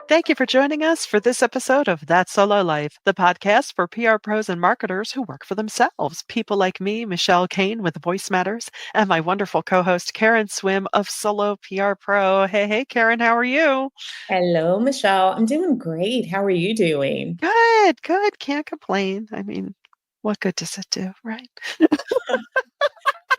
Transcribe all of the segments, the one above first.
Thank you for joining us for this episode of That Solo Life, the podcast for PR pros and marketers who work for themselves. People like me, Michelle Kane with Voice Matters, and my wonderful co-host Karen Swim of Solo PR Pro. Hey, Karen, how are you? Hello, Michelle. I'm doing great. How are you doing? Good. Can't complain. I mean, what good does it do, right?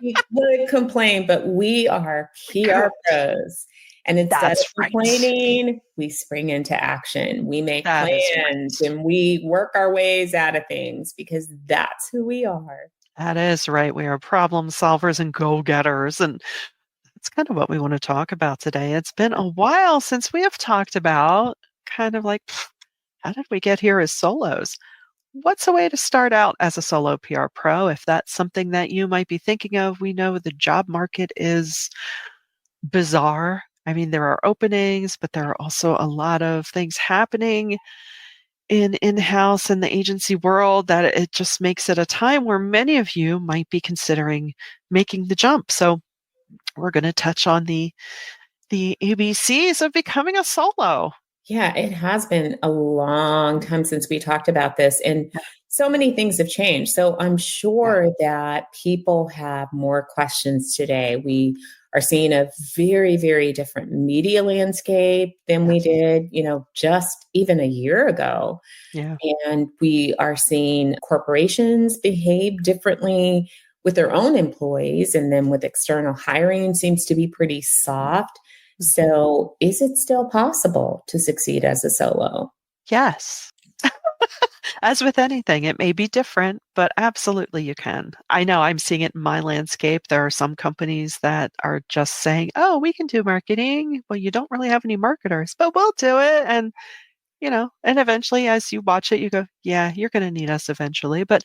We would complain, but we are PR Good. pros. And instead of That's right. complaining, we spring into action. We make That is plans right. and we work our ways out of things because that's who we are. That is right. We are problem solvers and go-getters, and it's kind of what we want to talk about today. It's been a while since we have talked about kind of like, how did we get here as solos? What's a way to start out as a solo PR pro if that's something that you might be thinking of? We know the job market is bizarre. I mean, there are openings, but there are also a lot of things happening in-house in the agency world that it just makes it a time where many of you might be considering making the jump. So we're going to touch on the ABCs of becoming a solo. Yeah, it has been a long time since we talked about this, and Yeah. so many things have changed. So I'm Yeah. sure that people have more questions today. We are seeing a very, very different media landscape than we Yes. did, just even a year ago. Yeah. And we are seeing corporations behave differently with their own employees, and then with external hiring seems to be pretty soft. Mhm. So, is it still possible to succeed as a solo? Yes. As with anything, it may be different, but absolutely you can. I know I'm seeing it in my landscape. There are some companies that are just saying, "Oh, we can do marketing." Well, you don't really have any marketers, but we'll do it. And eventually as you watch it, you go, "Yeah, you're going to need us eventually." But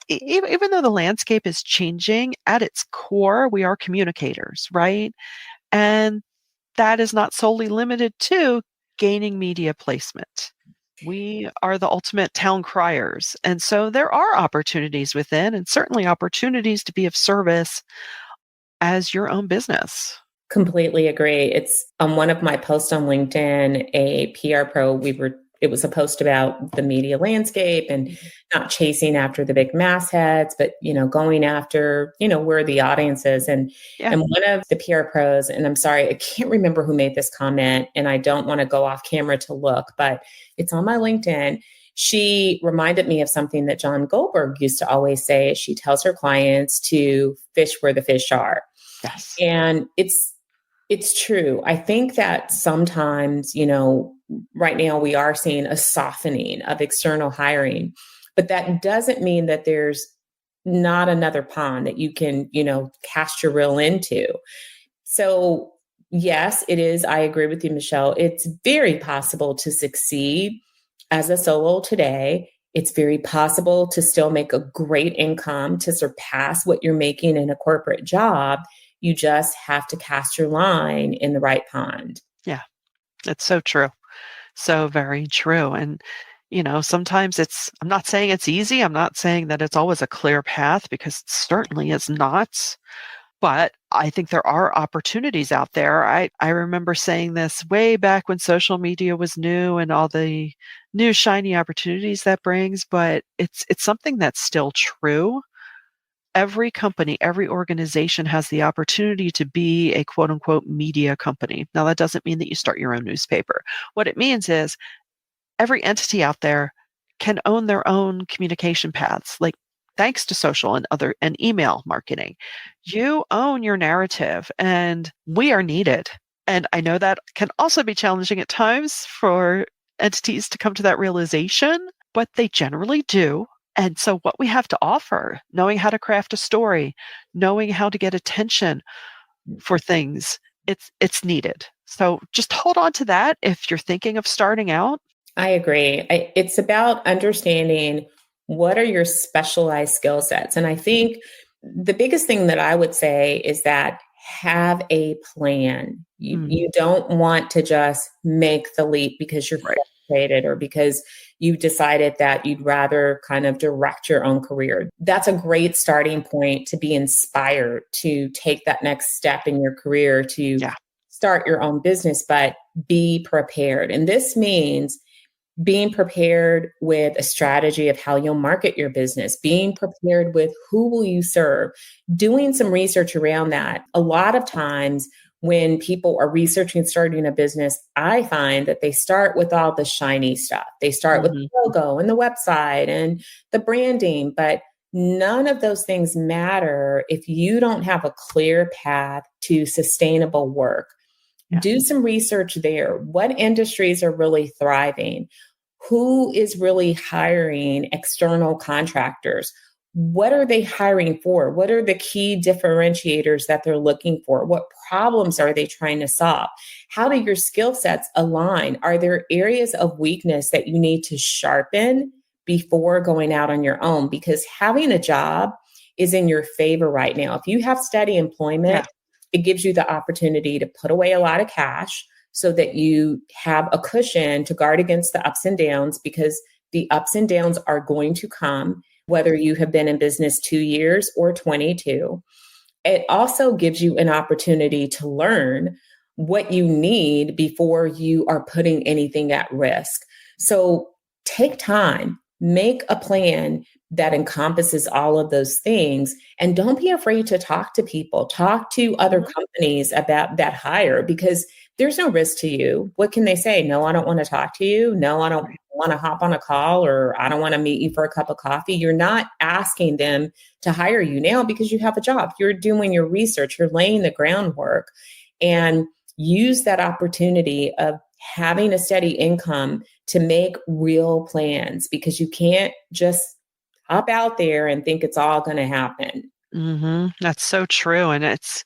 even though the landscape is changing, at its core, we are communicators, right? And that is not solely limited to gaining media placement. We are the ultimate town criers. And so there are opportunities within, and certainly opportunities to be of service as your own business. Completely agree. It's on one of my posts on LinkedIn, a PR pro, it was a post about the media landscape and not chasing after the big mastheads, but going after, where the audience is. And Yeah. and one of the PR pros, and I'm sorry, I can't remember who made this comment, and I don't want to go off camera to look, but it's on my LinkedIn. She reminded me of something that John Goldberg used to always say. She tells her clients to fish where the fish are. Yes. And it's true. I think that sometimes, right now we are seeing a softening of external hiring, but that doesn't mean that there's not another pond that you can, cast your reel into. So, yes, it is. I agree with you, Michelle. It's very possible to succeed as a solo today. It's very possible to still make a great income to surpass what you're making in a corporate job. You just have to cast your line in the right pond. Yeah. It's so true. So very true. And, sometimes I'm not saying it's easy. I'm not saying that it's always a clear path because it certainly is not. But I think there are opportunities out there. I remember saying this way back when social media was new and all the new shiny opportunities that brings, but it's something that's still true. Every company, every organization has the opportunity to be a quote unquote media company. Now, that doesn't mean that you start your own newspaper. What it means is every entity out there can own their own communication paths, like thanks to social and email marketing. You own your narrative and we are needed. And I know that can also be challenging at times for entities to come to that realization, but they generally do. And so what we have to offer, knowing how to craft a story, knowing how to get attention for things, it's needed. So just hold on to that if you're thinking of starting out. I agree. It's about understanding what are your specialized skill sets. And I think the biggest thing that I would say is that have a plan. You, Mm, you don't want to just make the leap because you're right. frustrated or because you decided that you'd rather kind of direct your own career. That's a great starting point to be inspired to take that next step in your career to Yeah. start your own business, but be prepared. And this means being prepared with a strategy of how you'll market your business, being prepared with who will you serve, doing some research around that. A lot of times when people are researching starting a business, I find that they start with all the shiny stuff. They start with Mhm. the logo and the website and the branding, but none of those things matter if you don't have a clear path to sustainable work. Yeah. Do some research there. What industries are really thriving? Who is really hiring external contractors? What are they hiring for? What are the key differentiators that they're looking for? What problems are they trying to solve? How do your skill sets align? Are there areas of weakness that you need to sharpen before going out on your own? Because having a job is in your favor right now. If you have steady Yeah. employment, it gives you the opportunity to put away a lot of cash so that you have a cushion to guard against the ups and downs, because the ups and downs are going to come whether you have been in business 2 years or 22. It also gives you an opportunity to learn what you need before you are putting anything at risk. So take time, make a plan that encompasses all of those things. And don't be afraid to talk to people, talk to other Mhm. companies about that hire, because there's no risk to you. What can they say? No, I don't want to talk to you. No, I don't Right. want to hop on a call, or I don't want to meet you for a cup of coffee. You're not asking them to hire you now because you have a job. You're doing your research, you're laying the groundwork, and use that opportunity of having a steady income to make real plans, because you can't just hop out there and think it's all going to happen. Mhm. That's so true, and it's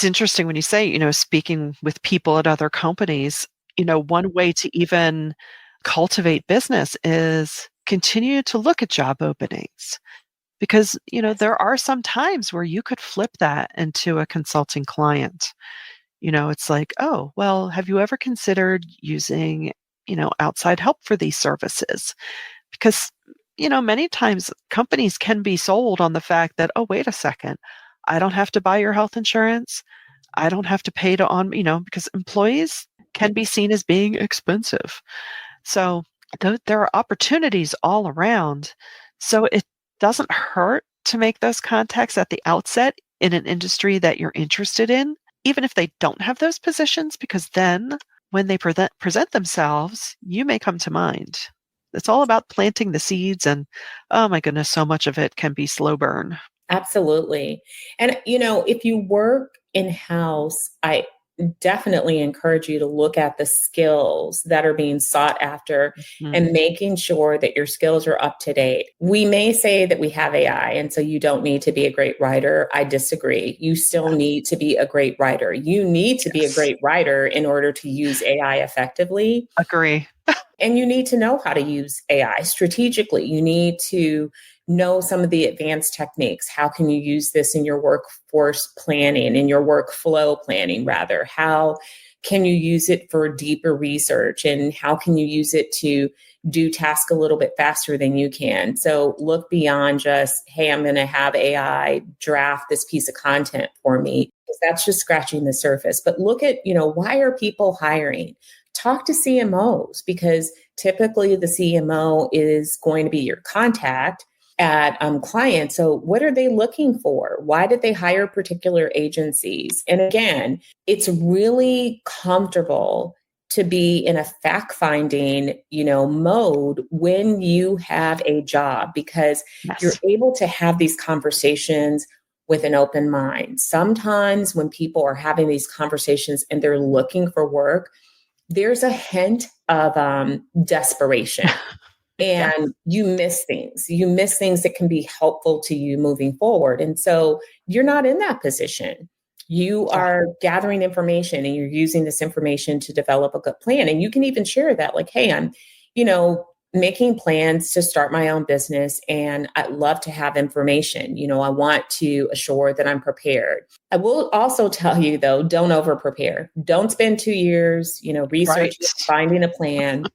interesting when you say, speaking with people at other companies, one way to even cultivate business is continue to look at job openings because, there are some times where you could flip that into a consulting client. It's like, "Oh, well, have you ever considered using, outside help for these services?" Because, many times companies can be sold on the fact that, "Oh, wait a second. I don't have to buy your health insurance. I don't have to pay to on," because employees can be seen as being expensive. So there are opportunities all around. So it doesn't hurt to make those contacts at the outset in an industry that you're interested in, even if they don't have those positions, because then when they present themselves, you may come to mind. It's all about planting the seeds, and oh my goodness, so much of it can be slow burn. Absolutely. And, if you work in house, I definitely encourage you to look at the skills that are being sought after Mm, and making sure that your skills are up to date. We may say that we have AI, and so you don't need to be a great writer. I disagree. You still yeah, need to be a great writer. You need to be a yes, great writer in order to use AI effectively. agree. And you need to know how to use AI strategically. You need to know some of the advanced techniques. How can you use this in your workforce planning, in your workflow planning, rather? How can you use it for deeper research? And how can you use it to do tasks a little bit faster than you can? So look beyond just, hey, I'm going to have AI draft this piece of content for me, because that's just scratching the surface. But look at, why are people hiring? Talk to CMOs, because typically the CMO is going to be your contact at clients. So, what are they looking for? Why did they hire particular agencies? And again, it's really comfortable to be in a fact finding, mode when you have a job, because you're Yes. able to have these conversations with an open mind. Sometimes when people are having these conversations and they're looking for work, there's a hint of desperation, Yes. and you miss things. You miss things that can be helpful to you moving forward. And so you're not in that position. You Yeah. are gathering information and you're using this information to develop a good plan. And you can even share that, like, hey, I'm, you know, making plans to start my own business, and I'd love to have information. I want to assure that I'm prepared. I will also tell you, though, don't over prepare. Don't spend 2 years, Right. researching, finding a plan.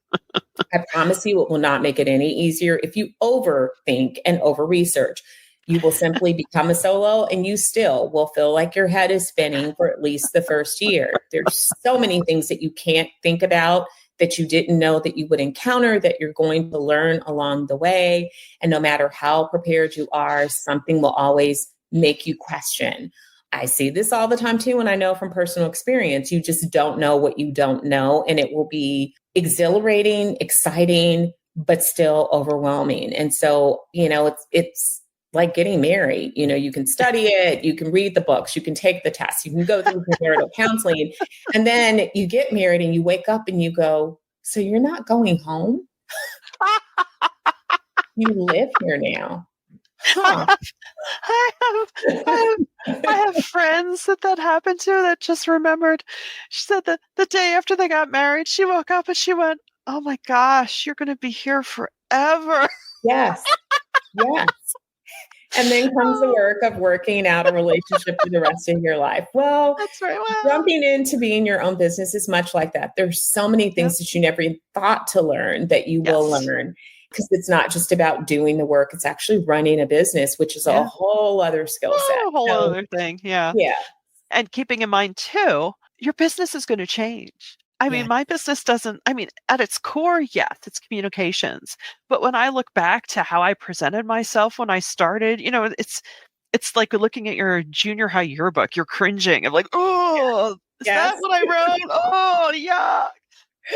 I promise you it will not make it any easier if you overthink and over research. You will simply become a solo and you still will feel like your head is spinning for at least the first year. There's so many things that you can't think about that you didn't know that you would encounter that you're going to learn along the way. And no matter how prepared you are, something will always make you question. I see this all the time too, and I know from personal experience, you just don't know what you don't know. And it will be exhilarating, exciting, but still overwhelming. And so, it's like getting married. You can study it, you can read the books, you can take the tests, you can go through premarital counseling, and then you get married and you wake up and you go, so you're not going home? You live here now. I Huh. have, I have, I I have friends that happened to that just remembered. She said that the day after they got married, she woke up and she went, "Oh my gosh, you're going to be here forever." Yes. Yes. And then comes the Oh, work of working out a relationship for the rest of your life. Well, that's right. Well, jumping into being your own business is much like that. There's so many yep. things that you never even thought to learn that you will Yes. learn because it's not just about doing the work, it's actually running a business, which is a Yeah. whole other skill set. Oh, a whole So, other thing. Yeah. yeah, And keeping in mind too, your business is going to change. I yeah, mean, my business doesn't, I mean, at its core, yes, it's communications. But when I look back to how I presented myself when I started, it's like looking at your junior high yearbook. You're cringing. I'm like, oh, is that yes, what I wrote? Oh, yeah.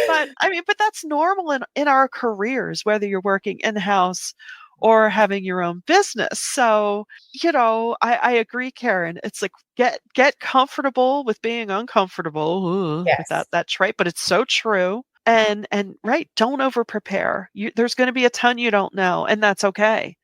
But I mean, but that's normal in our careers, whether you're working in-house or having your own business. So, I agree, Karen. It's like get comfortable with being uncomfortable. Ooh, with yes. that trait, but it's so true. And right, don't over prepare. There's going to be a ton you don't know, and that's okay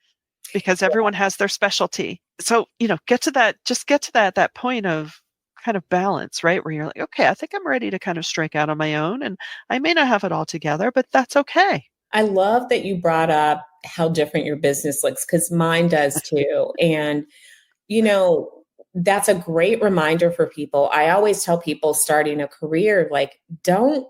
because everyone has their specialty. So, get to that point of kind of balance, right? Where you're like, okay, I think I'm ready to kind of strike out on my own and I may not have it all together, but that's okay. I love that you brought up how different your business looks because mine does too. And you know, that's a great reminder for people. I always tell people starting a career, like, don't,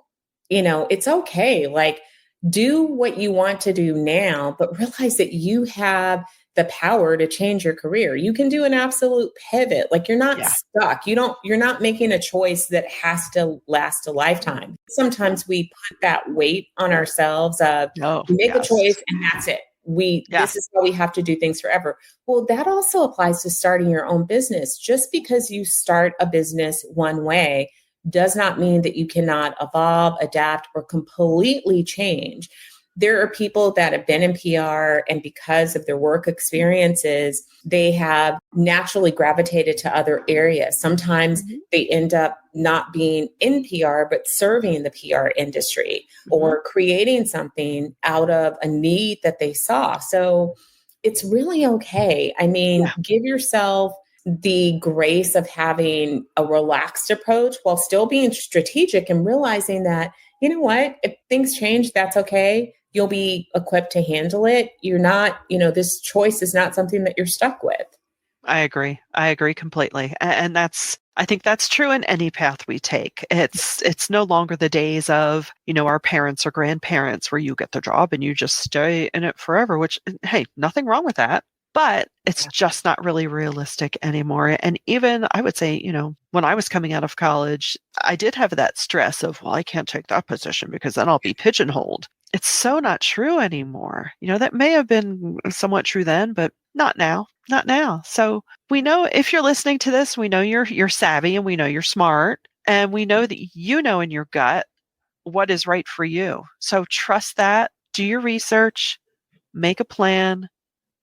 it's okay. Like, do what you want to do now, but realize that you have the power to change your career. You can do an absolute pivot. Like, you're not Yeah. stuck. You're not making a choice that has to last a lifetime. Yeah. Sometimes we put that weight on ourselves of Oh, we make a yes. choice and that's it. Yeah. This is how we have to do things forever. Well, that also applies to starting your own business. Just because you start a business one way does not mean that you cannot evolve, adapt, or completely change. There are people that have been in PR, and because of their work experiences, they have naturally gravitated to other areas. Sometimes Hmm. they end up not being in PR, but serving the PR industry Hmm. or creating something out of a need that they saw. So it's really okay. I mean, Yeah. give yourself the grace of having a relaxed approach while still being strategic and realizing that, you know what, if things change, that's okay. You'll be equipped to handle it. You're not, this choice is not something that you're stuck with. I agree. I agree completely. And I think that's true in any path we take. It's no longer the days of, our parents or grandparents where you get the job and you just stay in it forever, which, hey, nothing wrong with that. But it's just not really realistic anymore. And even I would say, when I was coming out of college, I did have that stress of, well, I can't take that position because then I'll be pigeonholed. It's so not true anymore. That may have been somewhat true then, but not now. Not now. So we know if you're listening to this, we know you're savvy and we know you're smart and we know that you know in your gut what is right for you. So trust that, do your research, make a plan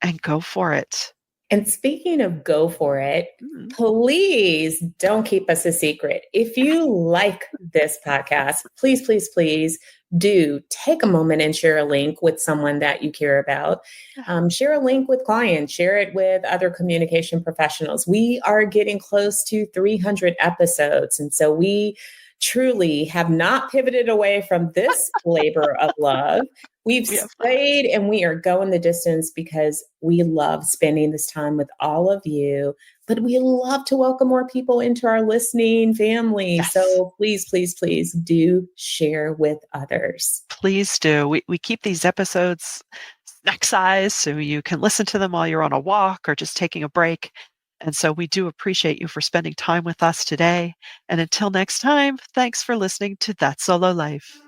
and go for it. And speaking of go for it, Mm, please don't keep us a secret. If you like this podcast, please, please, please do take a moment and share a link with someone that you care about. yeah. Share a link with clients, share it with other communication professionals. We are getting close to 300 episodes. And so we truly have not pivoted away from this labor of love. We've We have not. stayed and we are going the distance because we love spending this time with all of you, but we love to welcome more people into our listening family. Yes. So please, please, please do share with others. Please do. We keep these episodes neck size so you can listen to them while you're on a walk or just taking a break. And so we do appreciate you for spending time with us today. And until next time, thanks for listening to That Solo Life.